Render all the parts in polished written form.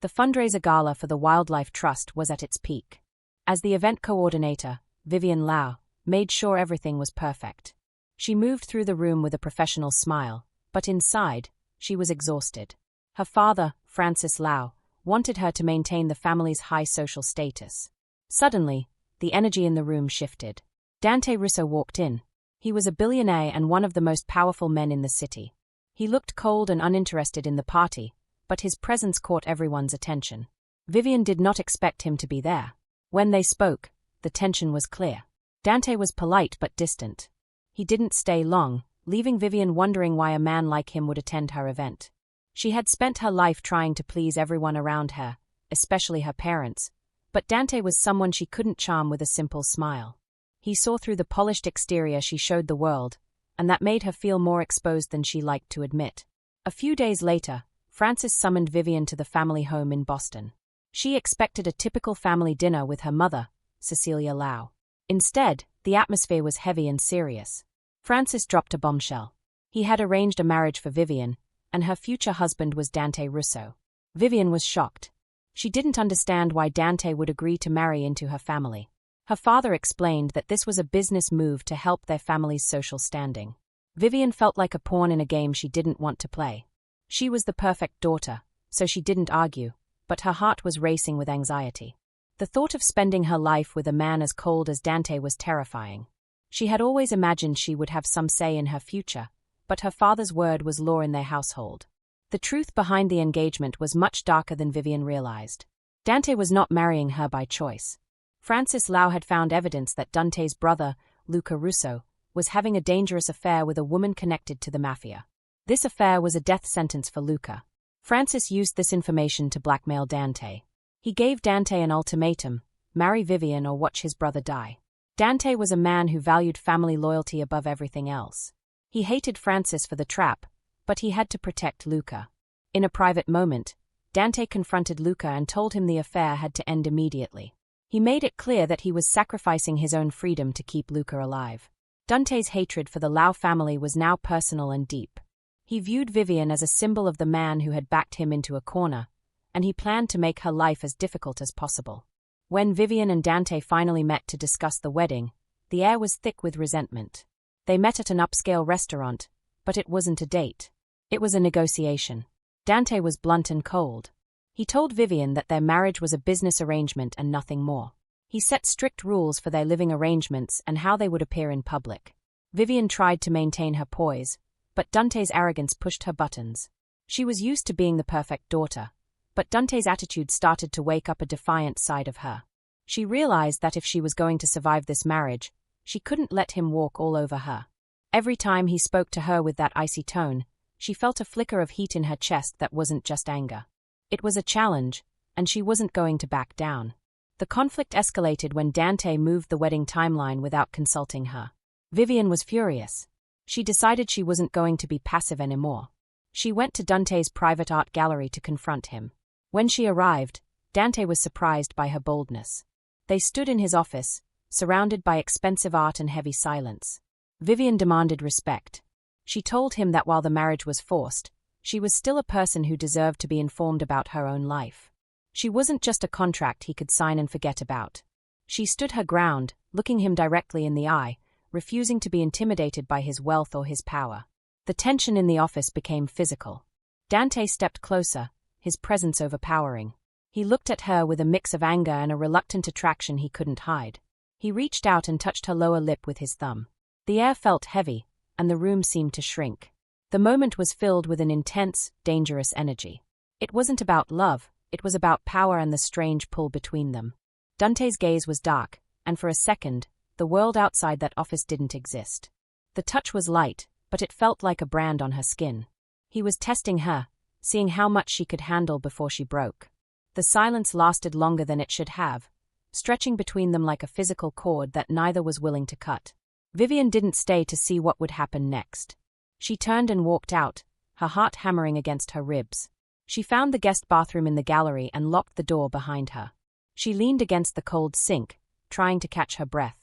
The fundraiser gala for the Wildlife Trust was at its peak. As the event coordinator, Vivian Lau made sure everything was perfect. She moved through the room with a professional smile, but inside, she was exhausted. Her father, Francis Lau, wanted her to maintain the family's high social status. Suddenly, the energy in the room shifted. Dante Russo walked in. He was a billionaire and one of the most powerful men in the city. He looked cold and uninterested in the party, but his presence caught everyone's attention. Vivian did not expect him to be there. When they spoke, the tension was clear. Dante was polite but distant. He didn't stay long, leaving Vivian wondering why a man like him would attend her event. She had spent her life trying to please everyone around her, especially her parents, but Dante was someone she couldn't charm with a simple smile. He saw through the polished exterior she showed the world, and that made her feel more exposed than she liked to admit. A few days later, Frances summoned Vivian to the family home in Boston. She expected a typical family dinner with her mother, Cecilia Lau. Instead, the atmosphere was heavy and serious. Frances dropped a bombshell. He had arranged a marriage for Vivian, and her future husband was Dante Russo. Vivian was shocked. She didn't understand why Dante would agree to marry into her family. Her father explained that this was a business move to help their family's social standing. Vivian felt like a pawn in a game she didn't want to play. She was the perfect daughter, so she didn't argue, but her heart was racing with anxiety. The thought of spending her life with a man as cold as Dante was terrifying. She had always imagined she would have some say in her future, but her father's word was law in their household. The truth behind the engagement was much darker than Vivian realized. Dante was not marrying her by choice. Francis Lau had found evidence that Dante's brother, Luca Russo, was having a dangerous affair with a woman connected to the mafia. This affair was a death sentence for Luca. Francis used this information to blackmail Dante. He gave Dante an ultimatum: marry Vivian or watch his brother die. Dante was a man who valued family loyalty above everything else. He hated Francis for the trap, but he had to protect Luca. In a private moment, Dante confronted Luca and told him the affair had to end immediately. He made it clear that he was sacrificing his own freedom to keep Luca alive. Dante's hatred for the Lau family was now personal and deep. He viewed Vivian as a symbol of the man who had backed him into a corner, and he planned to make her life as difficult as possible. When Vivian and Dante finally met to discuss the wedding, the air was thick with resentment. They met at an upscale restaurant, but it wasn't a date. It was a negotiation. Dante was blunt and cold. He told Vivian that their marriage was a business arrangement and nothing more. He set strict rules for their living arrangements and how they would appear in public. Vivian tried to maintain her poise, but Dante's arrogance pushed her buttons. She was used to being the perfect daughter, but Dante's attitude started to wake up a defiant side of her. She realized that if she was going to survive this marriage, she couldn't let him walk all over her. Every time he spoke to her with that icy tone, she felt a flicker of heat in her chest that wasn't just anger. It was a challenge, and she wasn't going to back down. The conflict escalated when Dante moved the wedding timeline without consulting her. Vivian was furious. She decided she wasn't going to be passive anymore. She went to Dante's private art gallery to confront him. When she arrived, Dante was surprised by her boldness. They stood in his office, surrounded by expensive art and heavy silence. Vivian demanded respect. She told him that while the marriage was forced, she was still a person who deserved to be informed about her own life. She wasn't just a contract he could sign and forget about. She stood her ground, looking him directly in the eye, refusing to be intimidated by his wealth or his power. The tension in the office became physical. Dante stepped closer, his presence overpowering. He looked at her with a mix of anger and a reluctant attraction he couldn't hide. He reached out and touched her lower lip with his thumb. The air felt heavy, and the room seemed to shrink. The moment was filled with an intense, dangerous energy. It wasn't about love, it was about power and the strange pull between them. Dante's gaze was dark, and for a second, the world outside that office didn't exist. The touch was light, but it felt like a brand on her skin. He was testing her, seeing how much she could handle before she broke. The silence lasted longer than it should have, stretching between them like a physical cord that neither was willing to cut. Vivian didn't stay to see what would happen next. She turned and walked out, her heart hammering against her ribs. She found the guest bathroom in the gallery and locked the door behind her. She leaned against the cold sink, trying to catch her breath.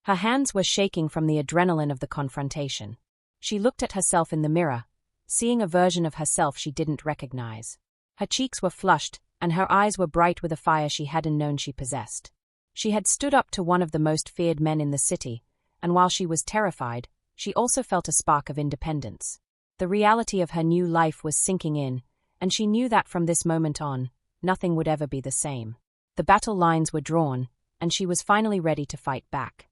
Her hands were shaking from the adrenaline of the confrontation. She looked at herself in the mirror, seeing a version of herself she didn't recognize. Her cheeks were flushed, and her eyes were bright with a fire she hadn't known she possessed. She had stood up to one of the most feared men in the city, and while she was terrified, she also felt a spark of independence. The reality of her new life was sinking in, and she knew that from this moment on, nothing would ever be the same. The battle lines were drawn, and she was finally ready to fight back.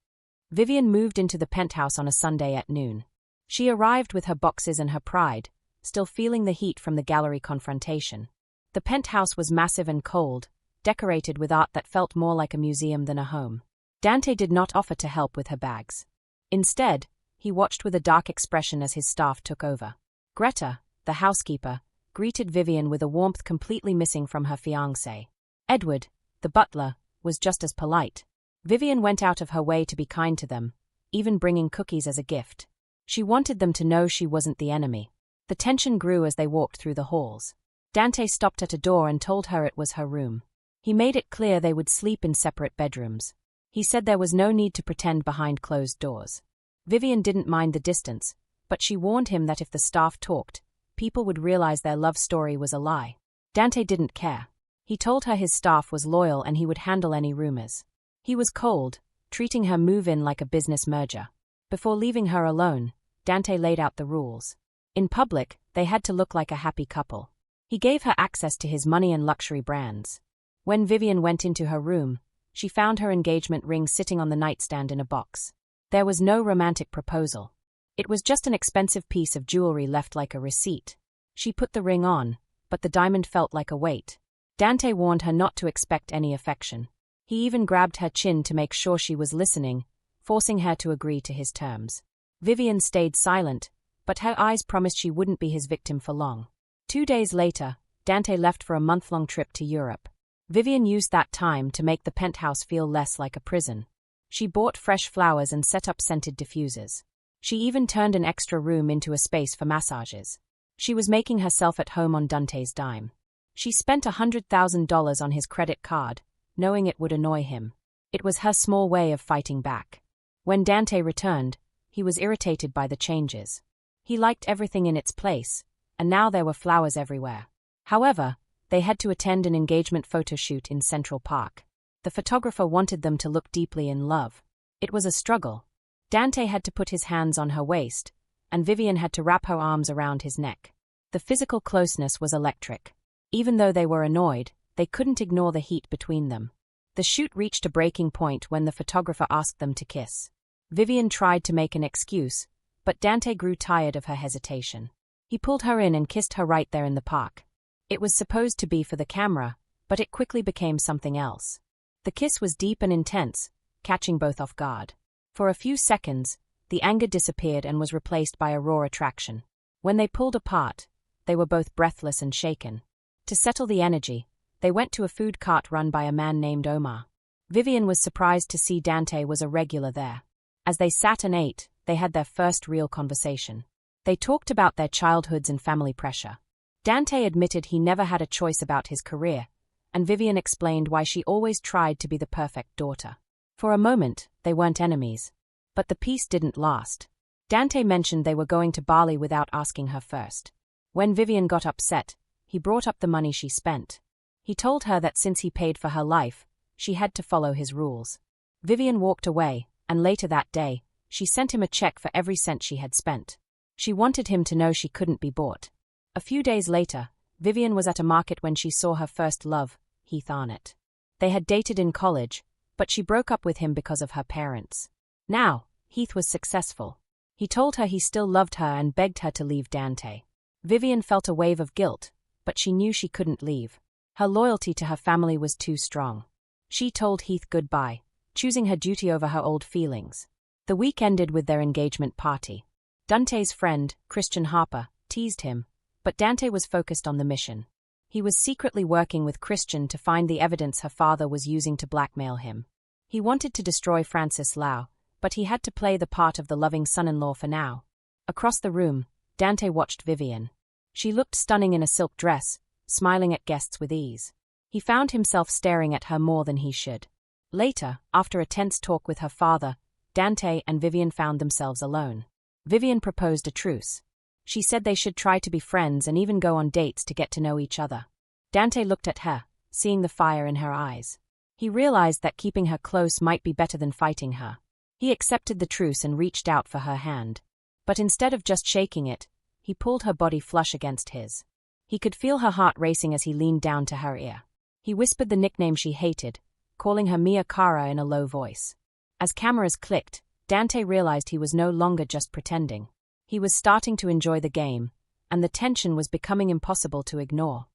Vivian moved into the penthouse on a Sunday at noon. She arrived with her boxes and her pride, still feeling the heat from the gallery confrontation. The penthouse was massive and cold, decorated with art that felt more like a museum than a home. Dante did not offer to help with her bags. Instead, he watched with a dark expression as his staff took over. Greta, the housekeeper, greeted Vivian with a warmth completely missing from her fiancé. Edward, the butler, was just as polite. Vivian went out of her way to be kind to them, even bringing cookies as a gift. She wanted them to know she wasn't the enemy. The tension grew as they walked through the halls. Dante stopped at a door and told her it was her room. He made it clear they would sleep in separate bedrooms. He said there was no need to pretend behind closed doors. Vivian didn't mind the distance, but she warned him that if the staff talked, people would realize their love story was a lie. Dante didn't care. He told her his staff was loyal and he would handle any rumors. He was cold, treating her move-in like a business merger. Before leaving her alone, Dante laid out the rules. In public, they had to look like a happy couple. He gave her access to his money and luxury brands. When Vivian went into her room, she found her engagement ring sitting on the nightstand in a box. There was no romantic proposal. It was just an expensive piece of jewelry left like a receipt. She put the ring on, but the diamond felt like a weight. Dante warned her not to expect any affection. He even grabbed her chin to make sure she was listening, forcing her to agree to his terms. Vivian stayed silent, but her eyes promised she wouldn't be his victim for long. 2 days later, Dante left for a month-long trip to Europe. Vivian used that time to make the penthouse feel less like a prison. She bought fresh flowers and set up scented diffusers. She even turned an extra room into a space for massages. She was making herself at home on Dante's dime. She spent $100,000 on his credit card, knowing it would annoy him. It was her small way of fighting back. When Dante returned, he was irritated by the changes. He liked everything in its place, and now there were flowers everywhere. However, they had to attend an engagement photo shoot in Central Park. The photographer wanted them to look deeply in love. It was a struggle. Dante had to put his hands on her waist, and Vivian had to wrap her arms around his neck. The physical closeness was electric. Even though they were annoyed, they couldn't ignore the heat between them. The shoot reached a breaking point when the photographer asked them to kiss. Vivian tried to make an excuse, but Dante grew tired of her hesitation. He pulled her in and kissed her right there in the park. It was supposed to be for the camera, but it quickly became something else. The kiss was deep and intense, catching both off guard. For a few seconds, the anger disappeared and was replaced by a raw attraction. When they pulled apart, they were both breathless and shaken. To settle the energy, they went to a food cart run by a man named Omar. Vivian was surprised to see Dante was a regular there. As they sat and ate, they had their first real conversation. They talked about their childhoods and family pressure. Dante admitted he never had a choice about his career, and Vivian explained why she always tried to be the perfect daughter. For a moment, they weren't enemies. But the peace didn't last. Dante mentioned they were going to Bali without asking her first. When Vivian got upset, he brought up the money she spent. He told her that since he paid for her life, she had to follow his rules. Vivian walked away, and later that day, she sent him a check for every cent she had spent. She wanted him to know she couldn't be bought. A few days later, Vivian was at a market when she saw her first love, Heath Arnott. They had dated in college, but she broke up with him because of her parents. Now, Heath was successful. He told her he still loved her and begged her to leave Dante. Vivian felt a wave of guilt, but she knew she couldn't leave. Her loyalty to her family was too strong. She told Heath goodbye, choosing her duty over her old feelings. The week ended with their engagement party. Dante's friend, Christian Harper, teased him, but Dante was focused on the mission. He was secretly working with Christian to find the evidence her father was using to blackmail him. He wanted to destroy Francis Lau, but he had to play the part of the loving son-in-law for now. Across the room, Dante watched Vivian. She looked stunning in a silk dress, smiling at guests with ease. He found himself staring at her more than he should. Later, after a tense talk with her father, Dante and Vivian found themselves alone. Vivian proposed a truce. She said they should try to be friends and even go on dates to get to know each other. Dante looked at her, seeing the fire in her eyes. He realized that keeping her close might be better than fighting her. He accepted the truce and reached out for her hand. But instead of just shaking it, he pulled her body flush against his. He could feel her heart racing as he leaned down to her ear. He whispered the nickname she hated, calling her Mia Cara in a low voice. As cameras clicked, Dante realized he was no longer just pretending. He was starting to enjoy the game, and the tension was becoming impossible to ignore.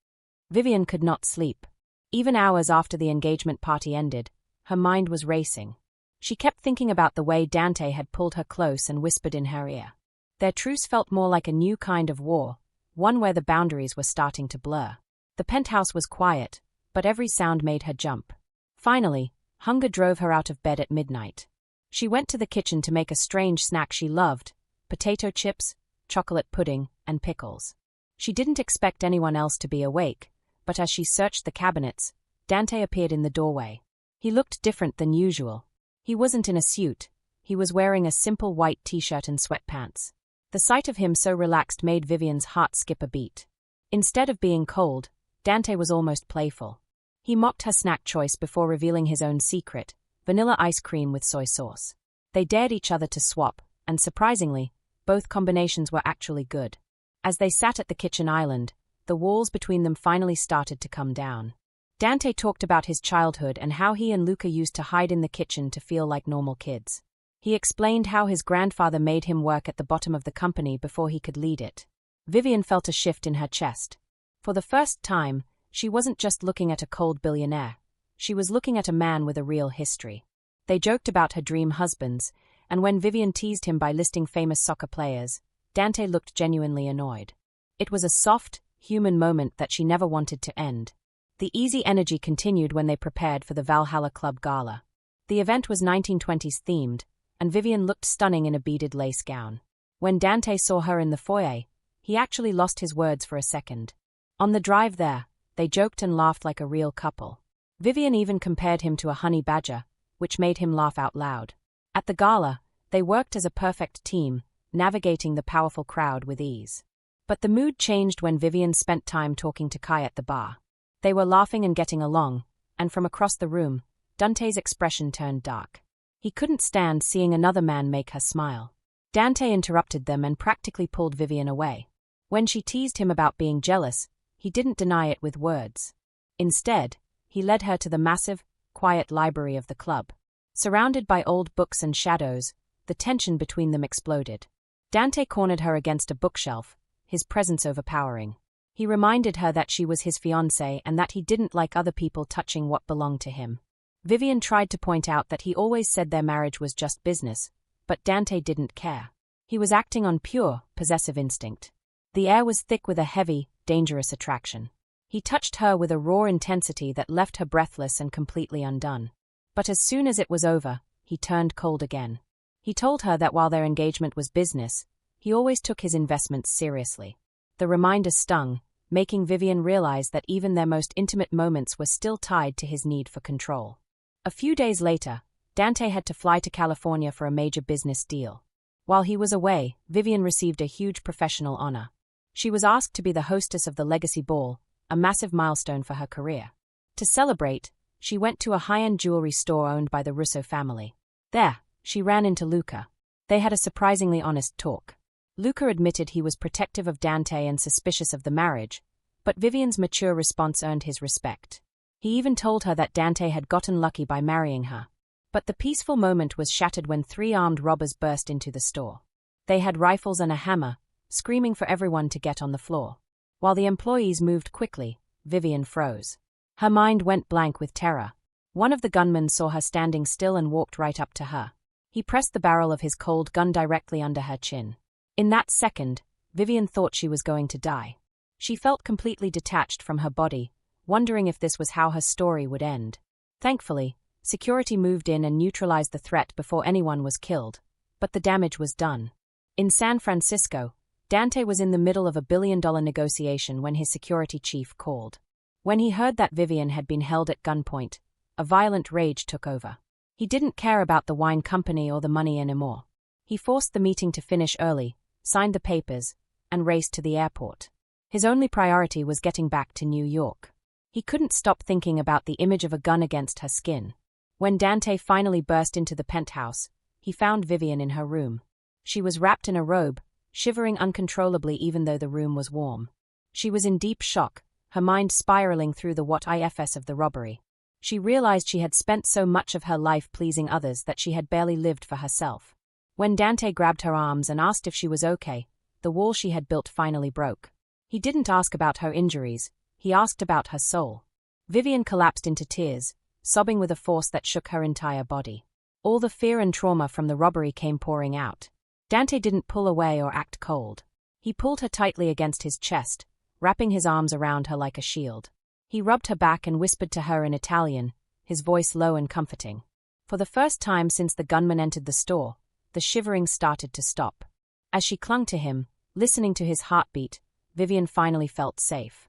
Vivian could not sleep. Even hours after the engagement party ended, her mind was racing. She kept thinking about the way Dante had pulled her close and whispered in her ear. Their truce felt more like a new kind of war, one where the boundaries were starting to blur. The penthouse was quiet, but every sound made her jump. Finally, hunger drove her out of bed at midnight. She went to the kitchen to make a strange snack she loved: potato chips, chocolate pudding, and pickles. She didn't expect anyone else to be awake, but as she searched the cabinets, Dante appeared in the doorway. He looked different than usual. He wasn't in a suit. He was wearing a simple white t-shirt and sweatpants. The sight of him so relaxed made Vivian's heart skip a beat. Instead of being cold, Dante was almost playful. He mocked her snack choice before revealing his own secret: vanilla ice cream with soy sauce. They dared each other to swap, and surprisingly, both combinations were actually good. As they sat at the kitchen island, the walls between them finally started to come down. Dante talked about his childhood and how he and Luca used to hide in the kitchen to feel like normal kids. He explained how his grandfather made him work at the bottom of the company before he could lead it. Vivian felt a shift in her chest. For the first time, she wasn't just looking at a cold billionaire. She was looking at a man with a real history. They joked about her dream husbands, and when Vivian teased him by listing famous soccer players, Dante looked genuinely annoyed. It was a soft, human moment that she never wanted to end. The easy energy continued when they prepared for the Valhalla Club Gala. The event was 1920s themed, and Vivian looked stunning in a beaded lace gown. When Dante saw her in the foyer, he actually lost his words for a second. On the drive there, they joked and laughed like a real couple. Vivian even compared him to a honey badger, which made him laugh out loud. At the gala, they worked as a perfect team, navigating the powerful crowd with ease. But the mood changed when Vivian spent time talking to Kai at the bar. They were laughing and getting along, and from across the room, Dante's expression turned dark. He couldn't stand seeing another man make her smile. Dante interrupted them and practically pulled Vivian away. When she teased him about being jealous, he didn't deny it with words. Instead, he led her to the massive, quiet library of the club. Surrounded by old books and shadows, the tension between them exploded. Dante cornered her against a bookshelf, his presence overpowering. He reminded her that she was his fiancée and that he didn't like other people touching what belonged to him. Vivian tried to point out that he always said their marriage was just business, but Dante didn't care. He was acting on pure, possessive instinct. The air was thick with a heavy, dangerous attraction. He touched her with a raw intensity that left her breathless and completely undone. But as soon as it was over, he turned cold again. He told her that while their engagement was business, he always took his investments seriously. The reminder stung, making Vivian realize that even their most intimate moments were still tied to his need for control. A few days later, Dante had to fly to California for a major business deal. While he was away, Vivian received a huge professional honor. She was asked to be the hostess of the Legacy Ball, a massive milestone for her career. To celebrate, she went to a high-end jewelry store owned by the Russo family. There, she ran into Luca. They had a surprisingly honest talk. Luca admitted he was protective of Dante and suspicious of the marriage, but Vivian's mature response earned his respect. He even told her that Dante had gotten lucky by marrying her. But the peaceful moment was shattered when 3 armed robbers burst into the store. They had rifles and a hammer, screaming for everyone to get on the floor. While the employees moved quickly, Vivian froze. Her mind went blank with terror. One of the gunmen saw her standing still and walked right up to her. He pressed the barrel of his cold gun directly under her chin. In that second, Vivian thought she was going to die. She felt completely detached from her body, wondering if this was how her story would end. Thankfully, security moved in and neutralized the threat before anyone was killed, but the damage was done. In San Francisco, Dante was in the middle of a billion-dollar negotiation when his security chief called. When he heard that Vivian had been held at gunpoint, a violent rage took over. He didn't care about the wine company or the money anymore. He forced the meeting to finish early, signed the papers, and raced to the airport. His only priority was getting back to New York. He couldn't stop thinking about the image of a gun against her skin. When Dante finally burst into the penthouse, he found Vivian in her room. She was wrapped in a robe, shivering uncontrollably even though the room was warm. She was in deep shock, her mind spiraling through the what-ifs of the robbery. She realized she had spent so much of her life pleasing others that she had barely lived for herself. When Dante grabbed her arms and asked if she was okay, the wall she had built finally broke. He didn't ask about her injuries, he asked about her soul. Vivian collapsed into tears, sobbing with a force that shook her entire body. All the fear and trauma from the robbery came pouring out. Dante didn't pull away or act cold. He pulled her tightly against his chest, wrapping his arms around her like a shield. He rubbed her back and whispered to her in Italian, his voice low and comforting. For the first time since the gunman entered the store, the shivering started to stop. As she clung to him, listening to his heartbeat, Vivian finally felt safe.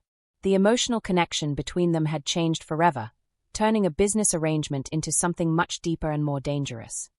The emotional connection between them had changed forever, turning a business arrangement into something much deeper and more dangerous.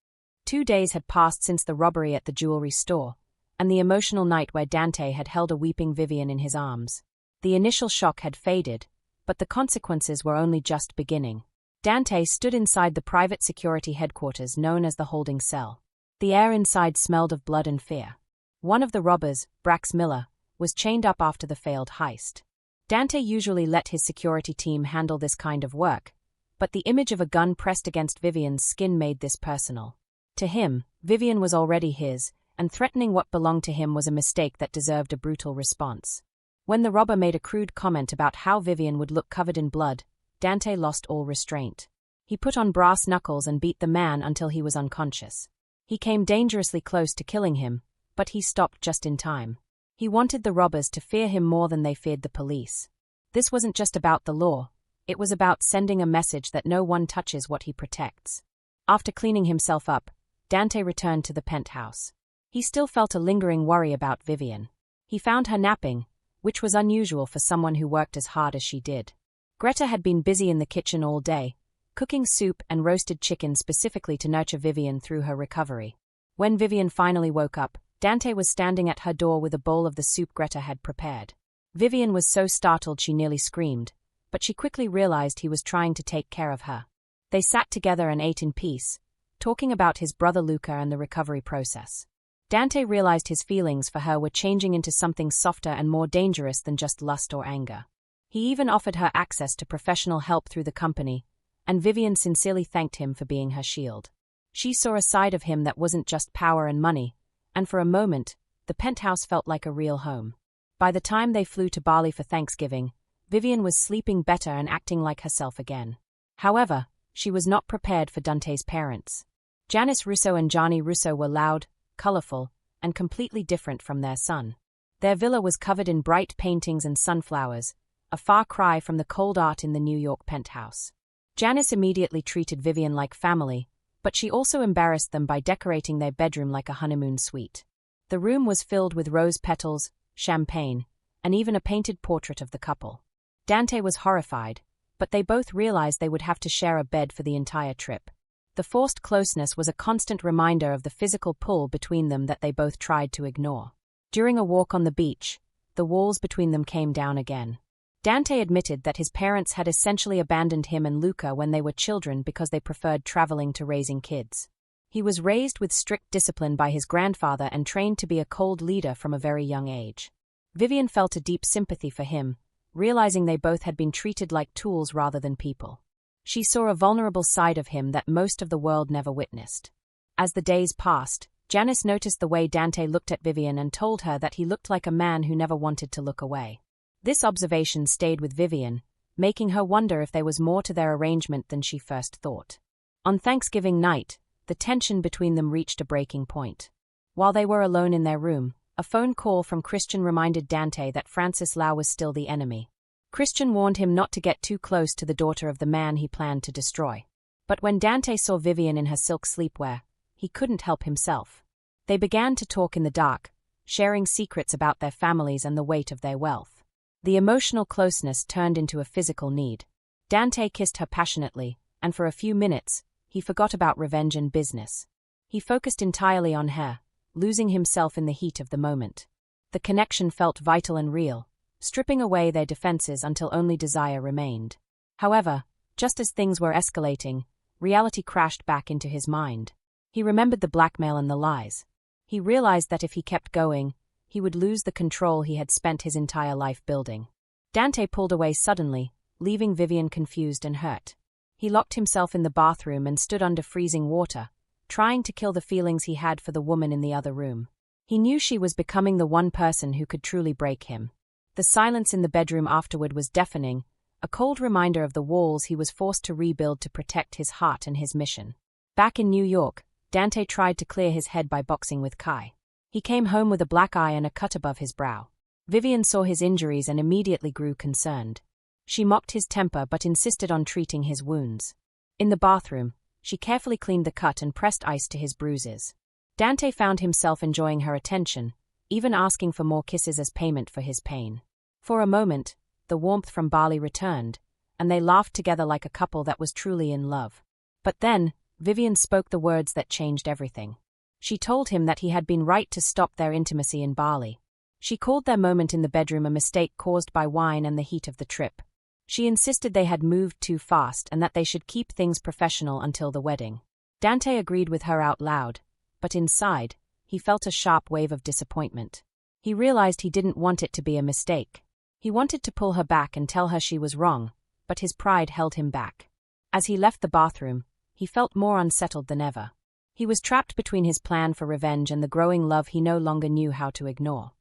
2 days had passed since the robbery at the jewelry store, and the emotional night where Dante had held a weeping Vivian in his arms. The initial shock had faded, but the consequences were only just beginning. Dante stood inside the private security headquarters known as the holding cell. The air inside smelled of blood and fear. One of the robbers, Brax Miller, was chained up after the failed heist. Dante usually let his security team handle this kind of work, but the image of a gun pressed against Vivian's skin made this personal. To him, Vivian was already his, and threatening what belonged to him was a mistake that deserved a brutal response. When the robber made a crude comment about how Vivian would look covered in blood, Dante lost all restraint. He put on brass knuckles and beat the man until he was unconscious. He came dangerously close to killing him, but he stopped just in time. He wanted the robbers to fear him more than they feared the police. This wasn't just about the law, it was about sending a message that no one touches what he protects. After cleaning himself up, Dante returned to the penthouse. He still felt a lingering worry about Vivian. He found her napping, which was unusual for someone who worked as hard as she did. Greta had been busy in the kitchen all day, cooking soup and roasted chicken specifically to nurture Vivian through her recovery. When Vivian finally woke up, Dante was standing at her door with a bowl of the soup Greta had prepared. Vivian was so startled she nearly screamed, but she quickly realized he was trying to take care of her. They sat together and ate in peace, talking about his brother Luca and the recovery process. Dante realized his feelings for her were changing into something softer and more dangerous than just lust or anger. He even offered her access to professional help through the company, and Vivian sincerely thanked him for being her shield. She saw a side of him that wasn't just power and money, and for a moment, the penthouse felt like a real home. By the time they flew to Bali for Thanksgiving, Vivian was sleeping better and acting like herself again. However, she was not prepared for Dante's parents. Janice Russo and Gianni Russo were loud, colorful, and completely different from their son. Their villa was covered in bright paintings and sunflowers, a far cry from the cold art in the New York penthouse. Janice immediately treated Vivian like family, but she also embarrassed them by decorating their bedroom like a honeymoon suite. The room was filled with rose petals, champagne, and even a painted portrait of the couple. Dante was horrified, but they both realized they would have to share a bed for the entire trip. The forced closeness was a constant reminder of the physical pull between them that they both tried to ignore. During a walk on the beach, the walls between them came down again. Dante admitted that his parents had essentially abandoned him and Luca when they were children because they preferred traveling to raising kids. He was raised with strict discipline by his grandfather and trained to be a cold leader from a very young age. Vivian felt a deep sympathy for him, realizing they both had been treated like tools rather than people. She saw a vulnerable side of him that most of the world never witnessed. As the days passed, Janice noticed the way Dante looked at Vivian and told her that he looked like a man who never wanted to look away. This observation stayed with Vivian, making her wonder if there was more to their arrangement than she first thought. On Thanksgiving night, the tension between them reached a breaking point. While they were alone in their room, a phone call from Christian reminded Dante that Francis Lau was still the enemy. Christian warned him not to get too close to the daughter of the man he planned to destroy. But when Dante saw Vivian in her silk sleepwear, he couldn't help himself. They began to talk in the dark, sharing secrets about their families and the weight of their wealth. The emotional closeness turned into a physical need. Dante kissed her passionately, and for a few minutes, he forgot about revenge and business. He focused entirely on her, losing himself in the heat of the moment. The connection felt vital and real, stripping away their defenses until only desire remained. However, just as things were escalating, reality crashed back into his mind. He remembered the blackmail and the lies. He realized that if he kept going, he would lose the control he had spent his entire life building. Dante pulled away suddenly, leaving Vivian confused and hurt. He locked himself in the bathroom and stood under freezing water, trying to kill the feelings he had for the woman in the other room. He knew she was becoming the one person who could truly break him. The silence in the bedroom afterward was deafening, a cold reminder of the walls he was forced to rebuild to protect his heart and his mission. Back in New York, Dante tried to clear his head by boxing with Kai. He came home with a black eye and a cut above his brow. Vivian saw his injuries and immediately grew concerned. She mocked his temper but insisted on treating his wounds. In the bathroom, she carefully cleaned the cut and pressed ice to his bruises. Dante found himself enjoying her attention, even asking for more kisses as payment for his pain. For a moment, the warmth from Bali returned, and they laughed together like a couple that was truly in love. But then, Vivian spoke the words that changed everything. She told him that he had been right to stop their intimacy in Bali. She called their moment in the bedroom a mistake caused by wine and the heat of the trip. She insisted they had moved too fast and that they should keep things professional until the wedding. Dante agreed with her out loud, but inside, he felt a sharp wave of disappointment. He realized he didn't want it to be a mistake. He wanted to pull her back and tell her she was wrong, but his pride held him back. As he left the bathroom, he felt more unsettled than ever. He was trapped between his plan for revenge and the growing love he no longer knew how to ignore.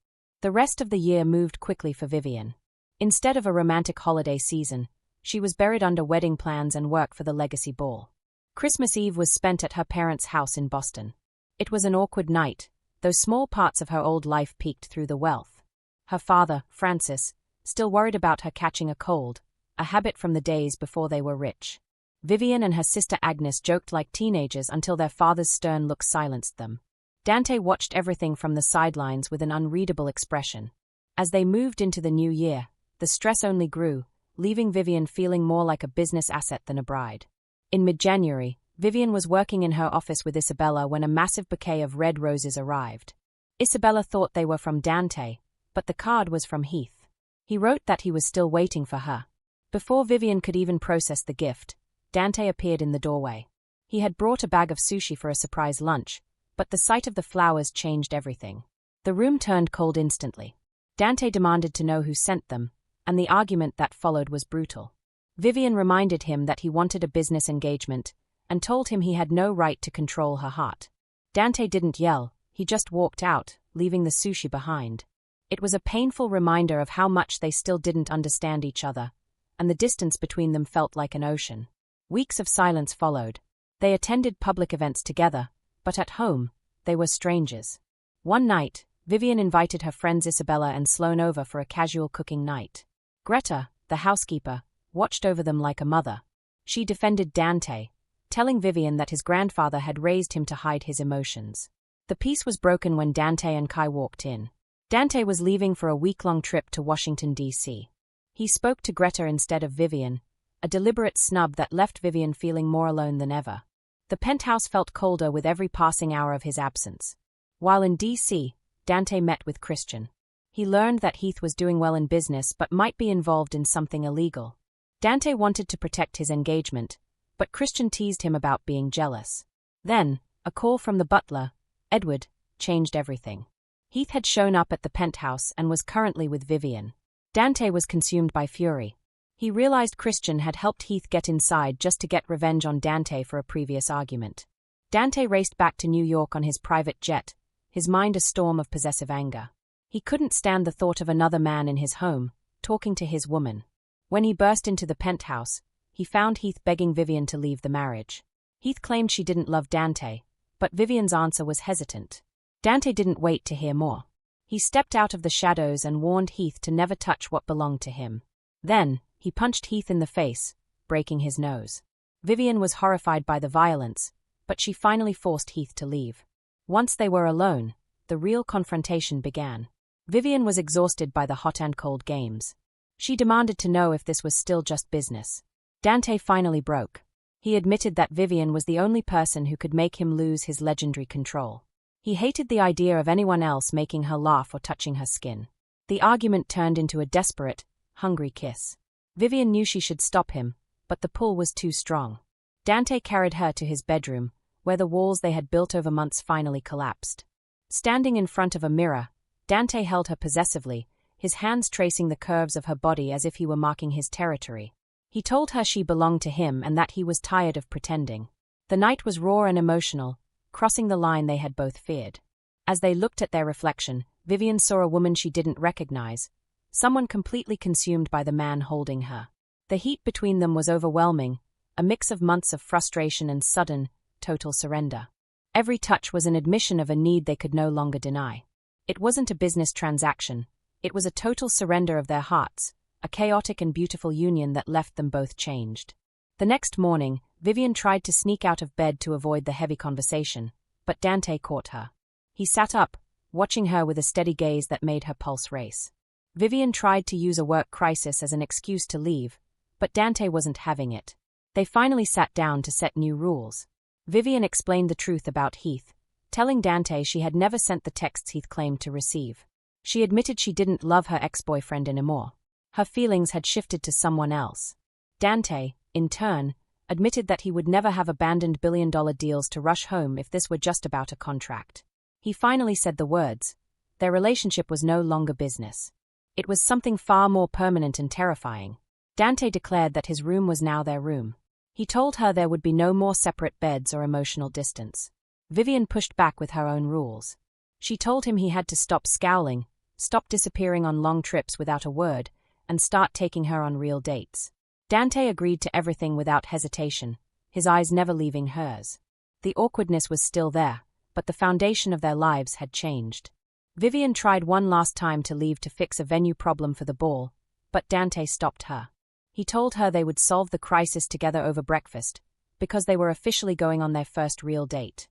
The rest of the year moved quickly for Vivian. Instead of a romantic holiday season, she was buried under wedding plans and work for the legacy ball. Christmas Eve was spent at her parents' house in Boston. It was an awkward night, though small parts of her old life peeked through the wealth. Her father, Francis, still worried about her catching a cold, a habit from the days before they were rich. Vivian and her sister Agnes joked like teenagers until their father's stern look silenced them. Dante watched everything from the sidelines with an unreadable expression. As they moved into the new year, the stress only grew, leaving Vivian feeling more like a business asset than a bride. In mid-January, Vivian was working in her office with Isabella when a massive bouquet of red roses arrived. Isabella thought they were from Dante, but the card was from Heath. He wrote that he was still waiting for her. Before Vivian could even process the gift, Dante appeared in the doorway. He had brought a bag of sushi for a surprise lunch, but the sight of the flowers changed everything. The room turned cold instantly. Dante demanded to know who sent them, and the argument that followed was brutal. Vivian reminded him that he wanted a business engagement, and told him he had no right to control her heart. Dante didn't yell, he just walked out, leaving the sushi behind. It was a painful reminder of how much they still didn't understand each other, and the distance between them felt like an ocean. Weeks of silence followed. They attended public events together, but at home, they were strangers. One night, Vivian invited her friends Isabella and Sloane over for a casual cooking night. Greta, the housekeeper, watched over them like a mother. She defended Dante, telling Vivian that his grandfather had raised him to hide his emotions. The peace was broken when Dante and Kai walked in. Dante was leaving for a week-long trip to Washington, D.C. He spoke to Greta instead of Vivian, a deliberate snub that left Vivian feeling more alone than ever. The penthouse felt colder with every passing hour of his absence. While in D.C., Dante met with Christian. He learned that Heath was doing well in business but might be involved in something illegal. Dante wanted to protect his engagement, but Christian teased him about being jealous. Then, a call from the butler, Edward, changed everything. Heath had shown up at the penthouse and was currently with Vivian. Dante was consumed by fury. He realized Christian had helped Heath get inside just to get revenge on Dante for a previous argument. Dante raced back to New York on his private jet, his mind a storm of possessive anger. He couldn't stand the thought of another man in his home, talking to his woman. When he burst into the penthouse, he found Heath begging Vivian to leave the marriage. Heath claimed she didn't love Dante, but Vivian's answer was hesitant. Dante didn't wait to hear more. He stepped out of the shadows and warned Heath to never touch what belonged to him. Then, he punched Heath in the face, breaking his nose. Vivian was horrified by the violence, but she finally forced Heath to leave. Once they were alone, the real confrontation began. Vivian was exhausted by the hot and cold games. She demanded to know if this was still just business. Dante finally broke. He admitted that Vivian was the only person who could make him lose his legendary control. He hated the idea of anyone else making her laugh or touching her skin. The argument turned into a desperate, hungry kiss. Vivian knew she should stop him, but the pull was too strong. Dante carried her to his bedroom, where the walls they had built over months finally collapsed. Standing in front of a mirror, Dante held her possessively, his hands tracing the curves of her body as if he were marking his territory. He told her she belonged to him and that he was tired of pretending. The night was raw and emotional, crossing the line they had both feared. As they looked at their reflection, Vivian saw a woman she didn't recognize, someone completely consumed by the man holding her. The heat between them was overwhelming, a mix of months of frustration and sudden, total surrender. Every touch was an admission of a need they could no longer deny. It wasn't a business transaction, it was a total surrender of their hearts, a chaotic and beautiful union that left them both changed. The next morning, Vivian tried to sneak out of bed to avoid the heavy conversation, but Dante caught her. He sat up, watching her with a steady gaze that made her pulse race. Vivian tried to use a work crisis as an excuse to leave, but Dante wasn't having it. They finally sat down to set new rules. Vivian explained the truth about Heath, telling Dante she had never sent the texts Heath claimed to receive. She admitted she didn't love her ex-boyfriend anymore. Her feelings had shifted to someone else. Dante, in turn, admitted that he would never have abandoned billion-dollar deals to rush home if this were just about a contract. He finally said the words. Their relationship was no longer business. It was something far more permanent and terrifying. Dante declared that his room was now their room. He told her there would be no more separate beds or emotional distance. Vivian pushed back with her own rules. She told him he had to stop scowling, stop disappearing on long trips without a word, and start taking her on real dates. Dante agreed to everything without hesitation, his eyes never leaving hers. The awkwardness was still there, but the foundation of their lives had changed. Vivian tried one last time to leave to fix a venue problem for the ball, but Dante stopped her. He told her they would solve the crisis together over breakfast, because they were officially going on their first real date.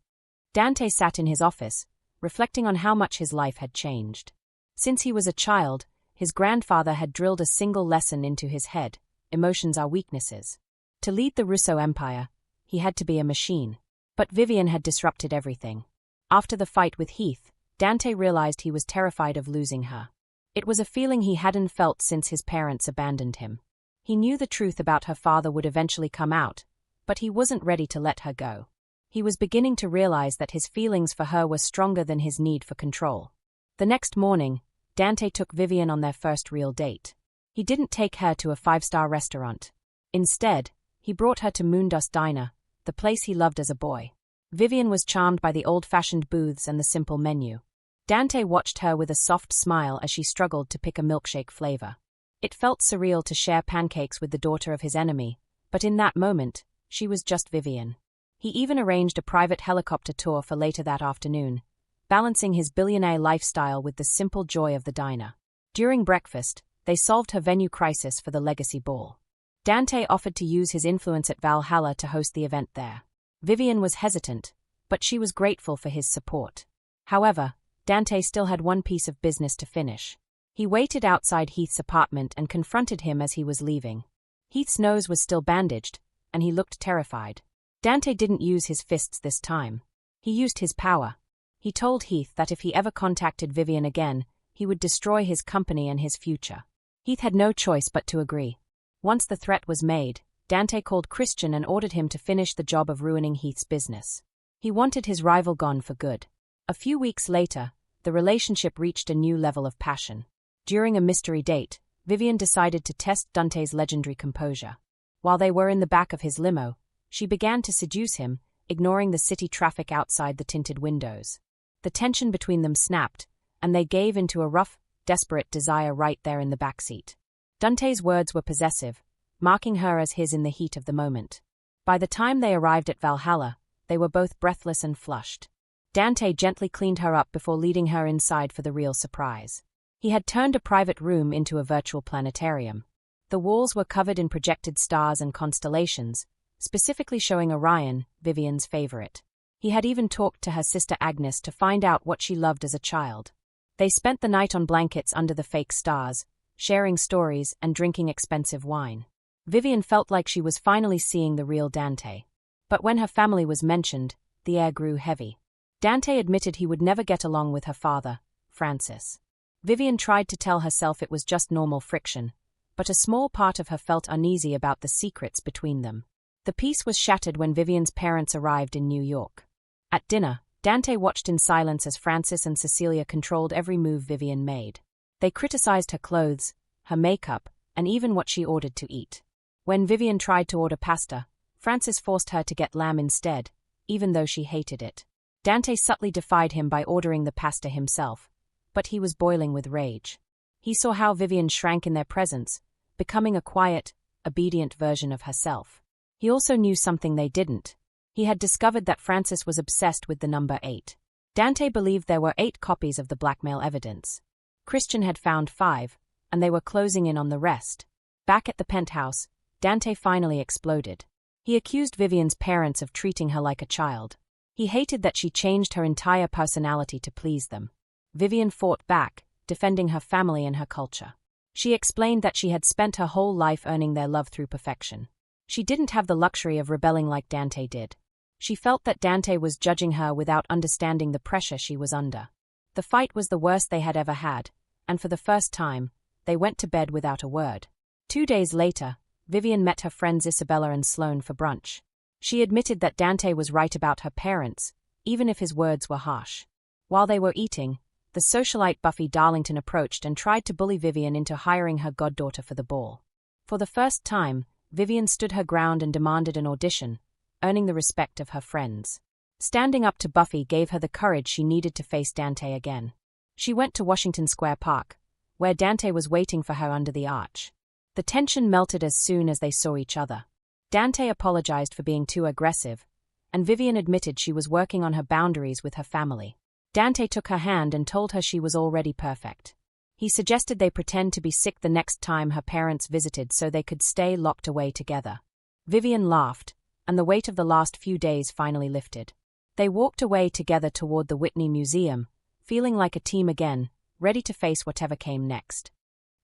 Dante sat in his office, reflecting on how much his life had changed. Since he was a child, his grandfather had drilled a single lesson into his head: emotions are weaknesses. To lead the Russo empire, he had to be a machine. But Vivian had disrupted everything. After the fight with Heath, Dante realized he was terrified of losing her. It was a feeling he hadn't felt since his parents abandoned him. He knew the truth about her father would eventually come out, but he wasn't ready to let her go. He was beginning to realize that his feelings for her were stronger than his need for control. The next morning, Dante took Vivian on their first real date. He didn't take her to a five-star restaurant. Instead, he brought her to Moondust Diner, the place he loved as a boy. Vivian was charmed by the old-fashioned booths and the simple menu. Dante watched her with a soft smile as she struggled to pick a milkshake flavor. It felt surreal to share pancakes with the daughter of his enemy, but in that moment, she was just Vivian. He even arranged a private helicopter tour for later that afternoon, balancing his billionaire lifestyle with the simple joy of the diner. During breakfast, they solved her venue crisis for the legacy ball. Dante offered to use his influence at Valhalla to host the event there. Vivian was hesitant, but she was grateful for his support. However, Dante still had one piece of business to finish. He waited outside Heath's apartment and confronted him as he was leaving. Heath's nose was still bandaged, and he looked terrified. Dante didn't use his fists this time. He used his power. He told Heath that if he ever contacted Vivian again, he would destroy his company and his future. Heath had no choice but to agree. Once the threat was made, Dante called Christian and ordered him to finish the job of ruining Heath's business. He wanted his rival gone for good. A few weeks later, the relationship reached a new level of passion. During a mystery date, Vivian decided to test Dante's legendary composure. While they were in the back of his limo, she began to seduce him, ignoring the city traffic outside the tinted windows. The tension between them snapped, and they gave into a rough, desperate desire right there in the backseat. Dante's words were possessive, marking her as his in the heat of the moment. By the time they arrived at Valhalla, they were both breathless and flushed. Dante gently cleaned her up before leading her inside for the real surprise. He had turned a private room into a virtual planetarium. The walls were covered in projected stars and constellations, specifically showing Orion, Vivian's favorite. He had even talked to her sister Agnes to find out what she loved as a child. They spent the night on blankets under the fake stars, sharing stories and drinking expensive wine. Vivian felt like she was finally seeing the real Dante. But when her family was mentioned, the air grew heavy. Dante admitted he would never get along with her father, Francis. Vivian tried to tell herself it was just normal friction, but a small part of her felt uneasy about the secrets between them. The peace was shattered when Vivian's parents arrived in New York. At dinner, Dante watched in silence as Francis and Cecilia controlled every move Vivian made. They criticized her clothes, her makeup, and even what she ordered to eat. When Vivian tried to order pasta, Francis forced her to get lamb instead, even though she hated it. Dante subtly defied him by ordering the pasta himself, but he was boiling with rage. He saw how Vivian shrank in their presence, becoming a quiet, obedient version of herself. He also knew something they didn't. He had discovered that Francis was obsessed with the number 8. Dante believed there were 8 copies of the blackmail evidence. Christian had found 5, and they were closing in on the rest. Back at the penthouse, Dante finally exploded. He accused Vivian's parents of treating her like a child. He hated that she changed her entire personality to please them. Vivian fought back, defending her family and her culture. She explained that she had spent her whole life earning their love through perfection. She didn't have the luxury of rebelling like Dante did. She felt that Dante was judging her without understanding the pressure she was under. The fight was the worst they had ever had, and for the first time, they went to bed without a word. 2 days later, Vivian met her friends Isabella and Sloane for brunch. She admitted that Dante was right about her parents, even if his words were harsh. While they were eating, the socialite Buffy Darlington approached and tried to bully Vivian into hiring her goddaughter for the ball. For the first time, Vivian stood her ground and demanded an audition, earning the respect of her friends. Standing up to Buffy gave her the courage she needed to face Dante again. She went to Washington Square Park, where Dante was waiting for her under the arch. The tension melted as soon as they saw each other. Dante apologized for being too aggressive, and Vivian admitted she was working on her boundaries with her family. Dante took her hand and told her she was already perfect. He suggested they pretend to be sick the next time her parents visited so they could stay locked away together. Vivian laughed, and the weight of the last few days finally lifted. They walked away together toward the Whitney Museum, feeling like a team again, ready to face whatever came next.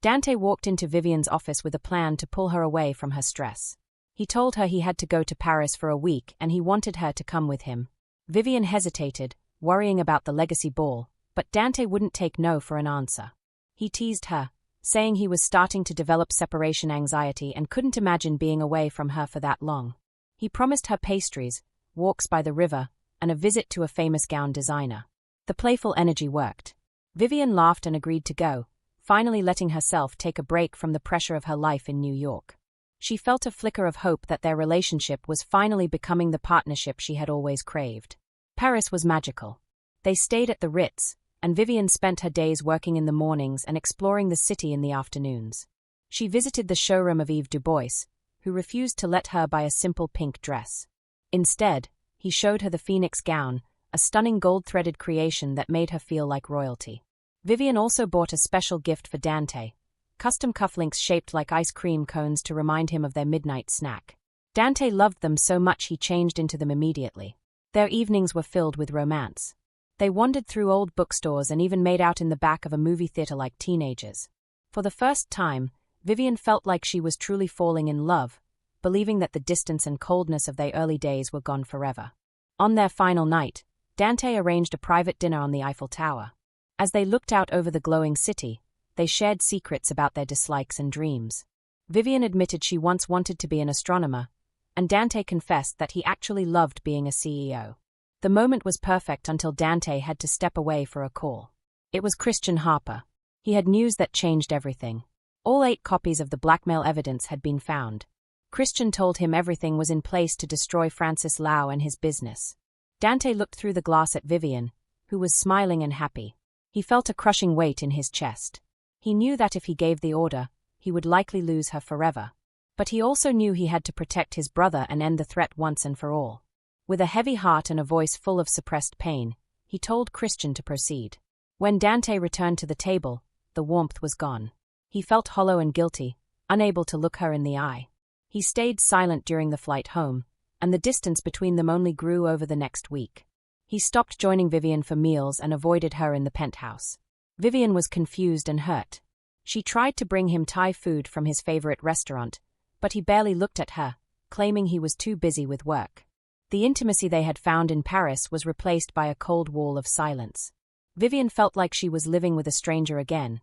Dante walked into Vivian's office with a plan to pull her away from her stress. He told her he had to go to Paris for a week and he wanted her to come with him. Vivian hesitated, worrying about the legacy ball, but Dante wouldn't take no for an answer. He teased her, saying he was starting to develop separation anxiety and couldn't imagine being away from her for that long. He promised her pastries, walks by the river, and a visit to a famous gown designer. The playful energy worked. Vivian laughed and agreed to go, finally letting herself take a break from the pressure of her life in New York. She felt a flicker of hope that their relationship was finally becoming the partnership she had always craved. Paris was magical. They stayed at the Ritz, and Vivian spent her days working in the mornings and exploring the city in the afternoons. She visited the showroom of Yves Dubois, who refused to let her buy a simple pink dress. Instead, he showed her the Phoenix gown, a stunning gold-threaded creation that made her feel like royalty. Vivian also bought a special gift for Dante, custom cufflinks shaped like ice cream cones to remind him of their midnight snack. Dante loved them so much he changed into them immediately. Their evenings were filled with romance. They wandered through old bookstores and even made out in the back of a movie theater like teenagers. For the first time, Vivian felt like she was truly falling in love, believing that the distance and coldness of their early days were gone forever. On their final night, Dante arranged a private dinner on the Eiffel Tower. As they looked out over the glowing city, they shared secrets about their dislikes and dreams. Vivian admitted she once wanted to be an astronomer, and Dante confessed that he actually loved being a CEO. The moment was perfect until Dante had to step away for a call. It was Christian Harper. He had news that changed everything. All 8 copies of the blackmail evidence had been found. Christian told him everything was in place to destroy Francis Lau and his business. Dante looked through the glass at Vivian, who was smiling and happy. He felt a crushing weight in his chest. He knew that if he gave the order, he would likely lose her forever. But he also knew he had to protect his brother and end the threat once and for all. With a heavy heart and a voice full of suppressed pain, he told Christian to proceed. When Dante returned to the table, the warmth was gone. He felt hollow and guilty, unable to look her in the eye. He stayed silent during the flight home, and the distance between them only grew over the next week. He stopped joining Vivian for meals and avoided her in the penthouse. Vivian was confused and hurt. She tried to bring him Thai food from his favorite restaurant, but he barely looked at her, claiming he was too busy with work. The intimacy they had found in Paris was replaced by a cold wall of silence. Vivian felt like she was living with a stranger again,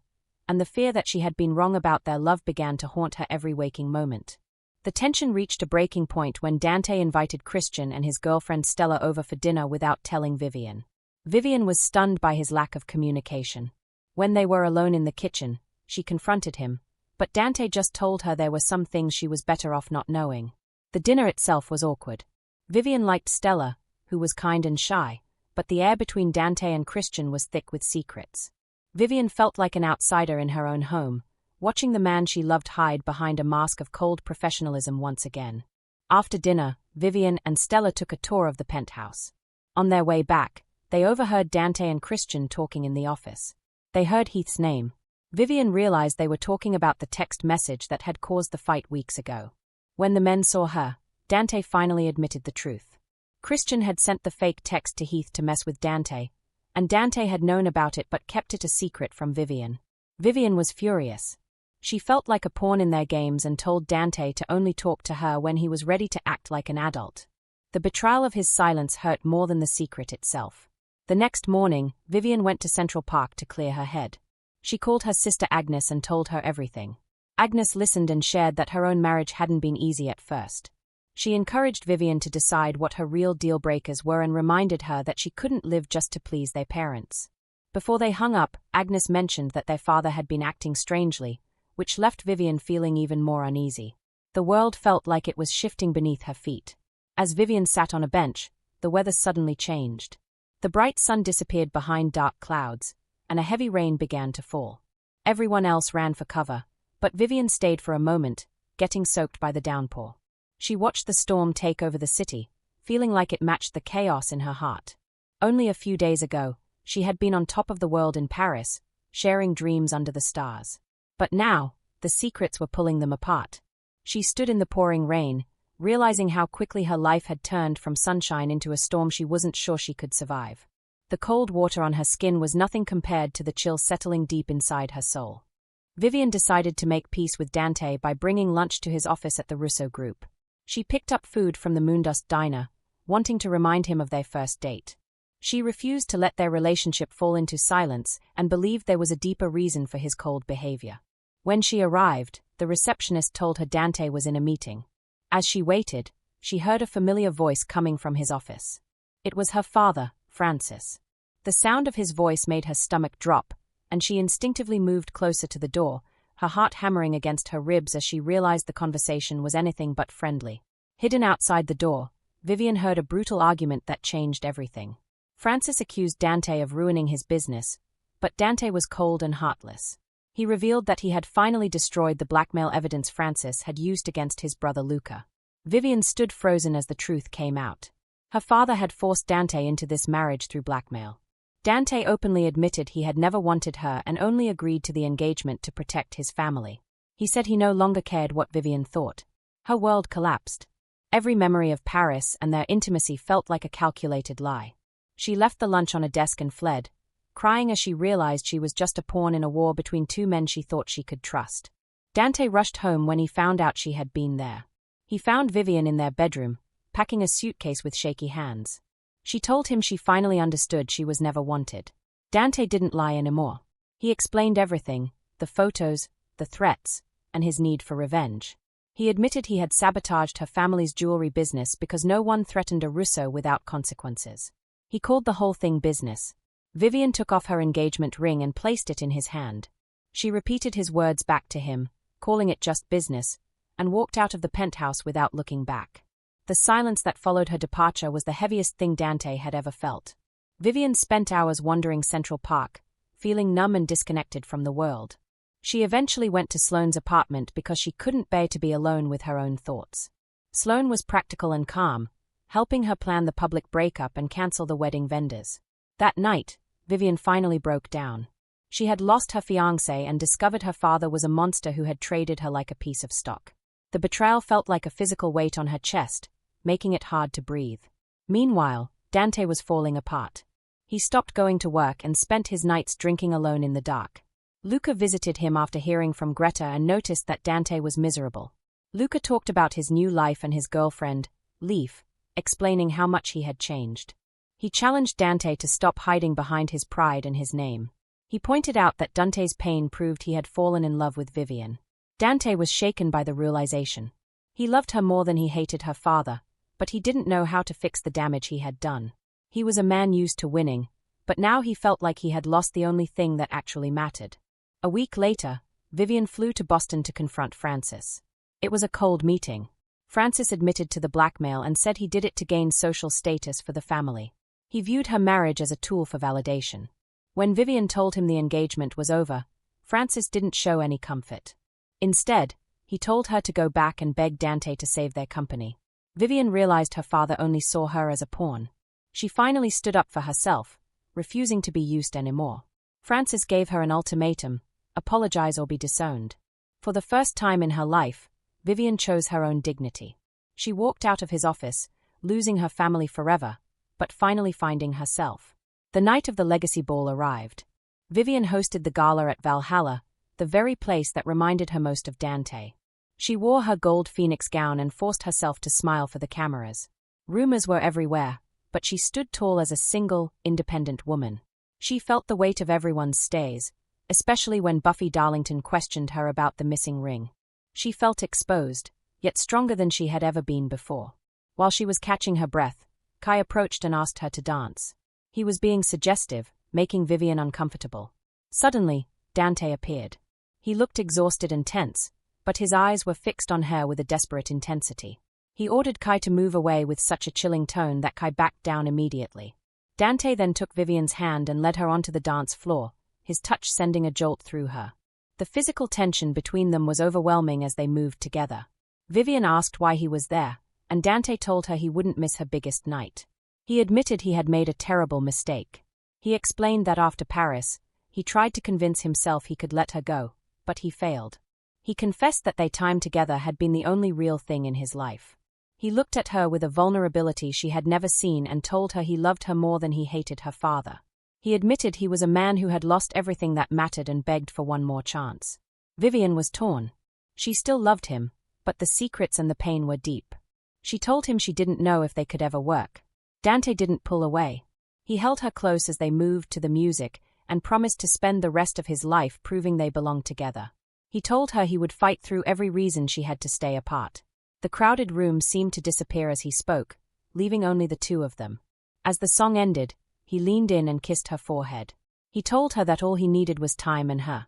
and the fear that she had been wrong about their love began to haunt her every waking moment. The tension reached a breaking point when Dante invited Christian and his girlfriend Stella over for dinner without telling Vivian. Vivian was stunned by his lack of communication. When they were alone in the kitchen, she confronted him, but Dante just told her there were some things she was better off not knowing. The dinner itself was awkward. Vivian liked Stella, who was kind and shy, but the air between Dante and Christian was thick with secrets. Vivian felt like an outsider in her own home, watching the man she loved hide behind a mask of cold professionalism once again. After dinner, Vivian and Stella took a tour of the penthouse. On their way back, they overheard Dante and Christian talking in the office. They heard Heath's name. Vivian realized they were talking about the text message that had caused the fight weeks ago. When the men saw her, Dante finally admitted the truth. Christian had sent the fake text to Heath to mess with Dante, and Dante had known about it but kept it a secret from Vivian. Vivian was furious. She felt like a pawn in their games and told Dante to only talk to her when he was ready to act like an adult. The betrayal of his silence hurt more than the secret itself. The next morning, Vivian went to Central Park to clear her head. She called her sister Agnes and told her everything. Agnes listened and shared that her own marriage hadn't been easy at first. She encouraged Vivian to decide what her real deal-breakers were and reminded her that she couldn't live just to please their parents. Before they hung up, Agnes mentioned that their father had been acting strangely, which left Vivian feeling even more uneasy. The world felt like it was shifting beneath her feet. As Vivian sat on a bench, the weather suddenly changed. The bright sun disappeared behind dark clouds, and a heavy rain began to fall. Everyone else ran for cover, but Vivian stayed for a moment, getting soaked by the downpour. She watched the storm take over the city, feeling like it matched the chaos in her heart. Only a few days ago, she had been on top of the world in Paris, sharing dreams under the stars. But now, the secrets were pulling them apart. She stood in the pouring rain, realizing how quickly her life had turned from sunshine into a storm she wasn't sure she could survive. The cold water on her skin was nothing compared to the chill settling deep inside her soul. Vivian decided to make peace with Dante by bringing lunch to his office at the Russo group. She picked up food from the Moondust diner, wanting to remind him of their first date. She refused to let their relationship fall into silence and believed there was a deeper reason for his cold behavior. When she arrived, the receptionist told her Dante was in a meeting. As she waited, she heard a familiar voice coming from his office. It was her father, Francis. The sound of his voice made her stomach drop, and she instinctively moved closer to the door, her heart hammering against her ribs as she realized the conversation was anything but friendly. Hidden outside the door, Vivian heard a brutal argument that changed everything. Francis accused Dante of ruining his business, but Dante was cold and heartless. He revealed that he had finally destroyed the blackmail evidence Francis had used against his brother Luca. Vivian stood frozen as the truth came out. Her father had forced Dante into this marriage through blackmail. Dante openly admitted he had never wanted her and only agreed to the engagement to protect his family. He said he no longer cared what Vivian thought. Her world collapsed. Every memory of Paris and their intimacy felt like a calculated lie. She left the lunch on a desk and fled, crying as she realized she was just a pawn in a war between two men she thought she could trust. Dante rushed home when he found out she had been there. He found Vivian in their bedroom, packing a suitcase with shaky hands. She told him she finally understood she was never wanted. Dante didn't lie anymore. He explained everything, the photos, the threats, and his need for revenge. He admitted he had sabotaged her family's jewelry business because no one threatened a Russo without consequences. He called the whole thing business. Vivian took off her engagement ring and placed it in his hand. She repeated his words back to him, calling it just business, and walked out of the penthouse without looking back. The silence that followed her departure was the heaviest thing Dante had ever felt. Vivian spent hours wandering Central Park, feeling numb and disconnected from the world. She eventually went to Sloane's apartment because she couldn't bear to be alone with her own thoughts. Sloane was practical and calm, helping her plan the public breakup and cancel the wedding vendors. That night, Vivian finally broke down. She had lost her fiancé and discovered her father was a monster who had traded her like a piece of stock. The betrayal felt like a physical weight on her chest, making it hard to breathe. Meanwhile, Dante was falling apart. He stopped going to work and spent his nights drinking alone in the dark. Luca visited him after hearing from Greta and noticed that Dante was miserable. Luca talked about his new life and his girlfriend, Leaf, explaining how much he had changed. He challenged Dante to stop hiding behind his pride and his name. He pointed out that Dante's pain proved he had fallen in love with Vivian. Dante was shaken by the realization. He loved her more than he hated her father, but he didn't know how to fix the damage he had done. He was a man used to winning, but now he felt like he had lost the only thing that actually mattered. A week later, Vivian flew to Boston to confront Francis. It was a cold meeting. Francis admitted to the blackmail and said he did it to gain social status for the family. He viewed her marriage as a tool for validation. When Vivian told him the engagement was over, Francis didn't show any comfort. Instead, he told her to go back and beg Dante to save their company. Vivian realized her father only saw her as a pawn. She finally stood up for herself, refusing to be used anymore. Francis gave her an ultimatum: apologize or be disowned. For the first time in her life, Vivian chose her own dignity. She walked out of his office, losing her family forever, but finally finding herself. The night of the legacy ball arrived. Vivian hosted the gala at Valhalla, the very place that reminded her most of Dante. She wore her gold phoenix gown and forced herself to smile for the cameras. Rumors were everywhere, but she stood tall as a single, independent woman. She felt the weight of everyone's stays, especially when Buffy Darlington questioned her about the missing ring. She felt exposed, yet stronger than she had ever been before. While she was catching her breath, Kai approached and asked her to dance. He was being suggestive, making Vivian uncomfortable. Suddenly, Dante appeared. He looked exhausted and tense, but his eyes were fixed on her with a desperate intensity. He ordered Kai to move away with such a chilling tone that Kai backed down immediately. Dante then took Vivian's hand and led her onto the dance floor, his touch sending a jolt through her. The physical tension between them was overwhelming as they moved together. Vivian asked why he was there, and Dante told her he wouldn't miss her biggest night. He admitted he had made a terrible mistake. He explained that after Paris, he tried to convince himself he could let her go, but he failed. He confessed that their time together had been the only real thing in his life. He looked at her with a vulnerability she had never seen and told her he loved her more than he hated her father. He admitted he was a man who had lost everything that mattered and begged for one more chance. Vivian was torn. She still loved him, but the secrets and the pain were deep. She told him she didn't know if they could ever work. Dante didn't pull away. He held her close as they moved to the music and promised to spend the rest of his life proving they belonged together. He told her he would fight through every reason she had to stay apart. The crowded room seemed to disappear as he spoke, leaving only the two of them. As the song ended, he leaned in and kissed her forehead. He told her that all he needed was time and her.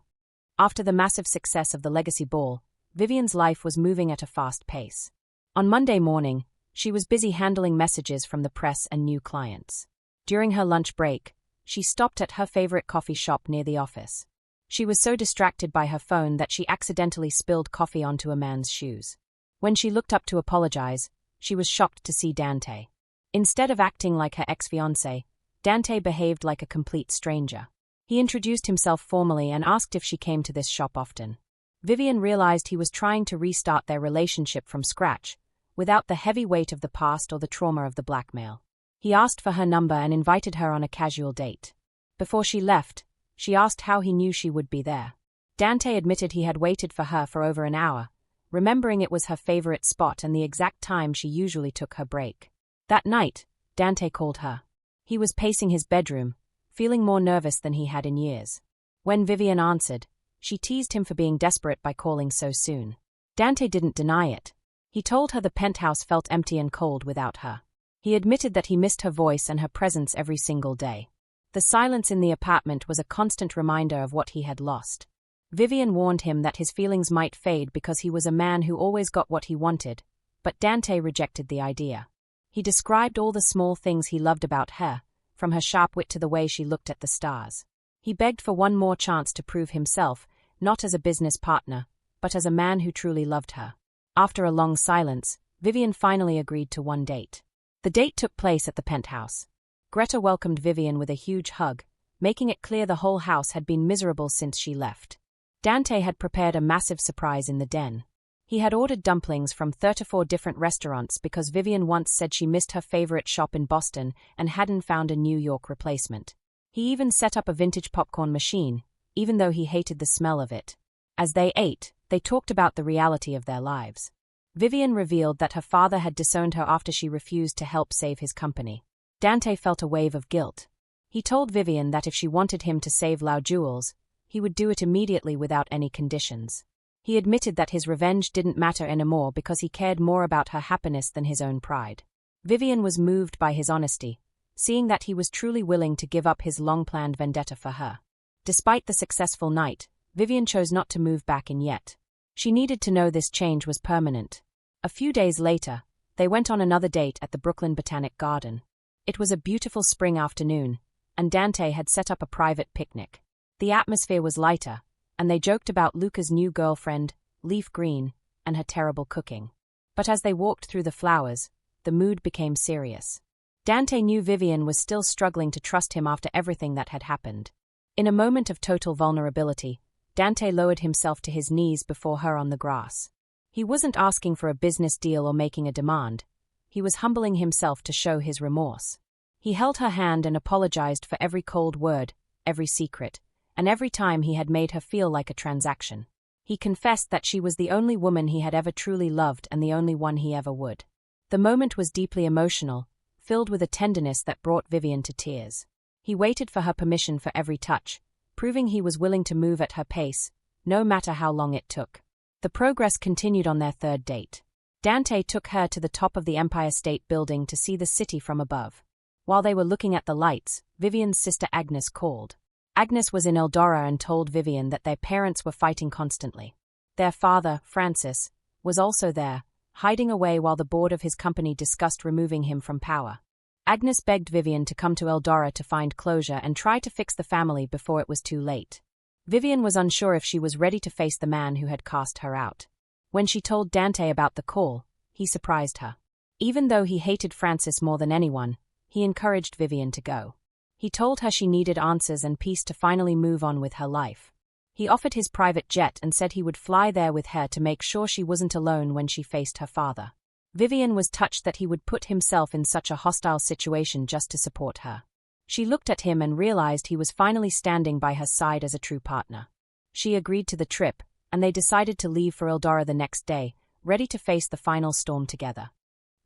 After the massive success of the Legacy Ball, Vivian's life was moving at a fast pace. On Monday morning, she was busy handling messages from the press and new clients. During her lunch break, she stopped at her favorite coffee shop near the office. She was so distracted by her phone that she accidentally spilled coffee onto a man's shoes. When she looked up to apologize, she was shocked to see Dante. Instead of acting like her ex-fiancé, Dante behaved like a complete stranger. He introduced himself formally and asked if she came to this shop often. Vivian realized he was trying to restart their relationship from scratch, without the heavy weight of the past or the trauma of the blackmail. He asked for her number and invited her on a casual date. Before she left, she asked how he knew she would be there. Dante admitted he had waited for her for over an hour, remembering it was her favorite spot and the exact time she usually took her break. That night, Dante called her. He was pacing his bedroom, feeling more nervous than he had in years. When Vivian answered, she teased him for being desperate by calling so soon. Dante didn't deny it. He told her the penthouse felt empty and cold without her. He admitted that he missed her voice and her presence every single day. The silence in the apartment was a constant reminder of what he had lost. Vivian warned him that his feelings might fade because he was a man who always got what he wanted, but Dante rejected the idea. He described all the small things he loved about her, from her sharp wit to the way she looked at the stars. He begged for one more chance to prove himself, not as a business partner, but as a man who truly loved her. After a long silence, Vivian finally agreed to one date. The date took place at the penthouse. Greta welcomed Vivian with a huge hug, making it clear the whole house had been miserable since she left. Dante had prepared a massive surprise in the den. He had ordered dumplings from 34 different restaurants because Vivian once said she missed her favorite shop in Boston and hadn't found a New York replacement. He even set up a vintage popcorn machine, even though he hated the smell of it. As they ate, they talked about the reality of their lives. Vivian revealed that her father had disowned her after she refused to help save his company. Dante felt a wave of guilt. He told Vivian that if she wanted him to save Lau jewels, he would do it immediately without any conditions. He admitted that his revenge didn't matter anymore because he cared more about her happiness than his own pride. Vivian was moved by his honesty, seeing that he was truly willing to give up his long-planned vendetta for her. Despite the successful night, Vivian chose not to move back in yet. She needed to know this change was permanent. A few days later, they went on another date at the Brooklyn Botanic Garden. It was a beautiful spring afternoon, and Dante had set up a private picnic. The atmosphere was lighter, and they joked about Luca's new girlfriend, Leaf Green, and her terrible cooking. But as they walked through the flowers, the mood became serious. Dante knew Vivian was still struggling to trust him after everything that had happened. In a moment of total vulnerability, Dante lowered himself to his knees before her on the grass. He wasn't asking for a business deal or making a demand. He was humbling himself to show his remorse. He held her hand and apologized for every cold word, every secret, and every time he had made her feel like a transaction. He confessed that she was the only woman he had ever truly loved and the only one he ever would. The moment was deeply emotional, filled with a tenderness that brought Vivian to tears. He waited for her permission for every touch, proving he was willing to move at her pace, no matter how long it took. The progress continued on their third date. Dante took her to the top of the Empire State Building to see the city from above. While they were looking at the lights, Vivian's sister Agnes called. Agnes was in Eldora and told Vivian that their parents were fighting constantly. Their father, Francis, was also there, hiding away while the board of his company discussed removing him from power. Agnes begged Vivian to come to Eldora to find closure and try to fix the family before it was too late. Vivian was unsure if she was ready to face the man who had cast her out. When she told Dante about the call, he surprised her. Even though he hated Francis more than anyone, he encouraged Vivian to go. He told her she needed answers and peace to finally move on with her life. He offered his private jet and said he would fly there with her to make sure she wasn't alone when she faced her father. Vivian was touched that he would put himself in such a hostile situation just to support her. She looked at him and realized he was finally standing by her side as a true partner. She agreed to the trip, and they decided to leave for Eldora the next day, ready to face the final storm together.